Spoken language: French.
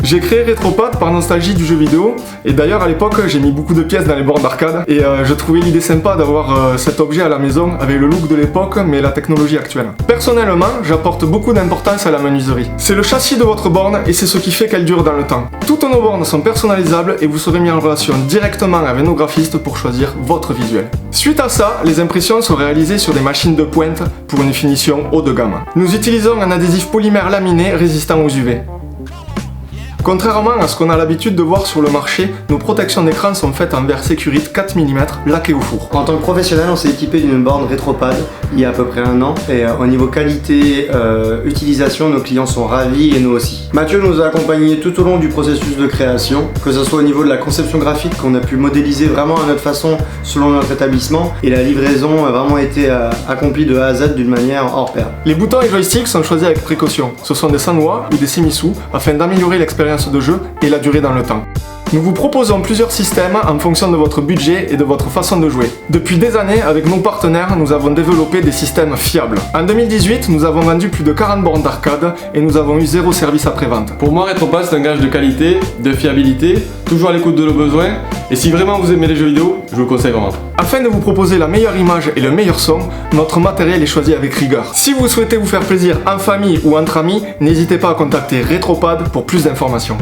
J'ai créé Retropod par nostalgie du jeu vidéo, et d'ailleurs à l'époque j'ai mis beaucoup de pièces dans les bornes d'arcade, et je trouvais l'idée sympa d'avoir cet objet à la maison avec le look de l'époque mais la technologie actuelle. Personnellement, j'apporte beaucoup d'importance à la menuiserie. C'est le châssis de votre borne et c'est ce qui fait qu'elle dure dans le temps. Toutes nos bornes sont personnalisables et vous serez mis en relation directement avec nos graphistes pour choisir votre visuel. Suite à ça, les impressions sont réalisées sur des machines de pointe pour une finition haut de gamme. Nous utilisons un adhésif polymère laminé résistant aux UV. Contrairement à ce qu'on a l'habitude de voir sur le marché, nos protections d'écran sont faites en verre Securite 4 mm laqué au four. En tant que professionnel, on s'est équipé d'une borne Retropod il y a à peu près un an et au niveau qualité, utilisation, nos clients sont ravis et nous aussi. Mathieu nous a accompagnés tout au long du processus de création, que ce soit au niveau de la conception graphique qu'on a pu modéliser vraiment à notre façon selon notre établissement, et la livraison a vraiment été accomplie de A à Z d'une manière hors pair. Les boutons et joysticks sont choisis avec précaution. Ce sont des Sanwa ou des Semisu afin d'améliorer l'expérience de jeu et la durée dans le temps. Nous vous proposons plusieurs systèmes en fonction de votre budget et de votre façon de jouer. Depuis des années, avec nos partenaires, nous avons développé des systèmes fiables. En 2018, nous avons vendu plus de 40 bornes d'arcade et nous avons eu 0 service après-vente. Pour moi, Retropod, c'est un gage de qualité, de fiabilité, toujours à l'écoute de nos besoins, et si vraiment vous aimez les jeux vidéo, je vous le conseille vraiment. Afin de vous proposer la meilleure image et le meilleur son, notre matériel est choisi avec rigueur. Si vous souhaitez vous faire plaisir en famille ou entre amis, n'hésitez pas à contacter Retropod pour plus d'informations.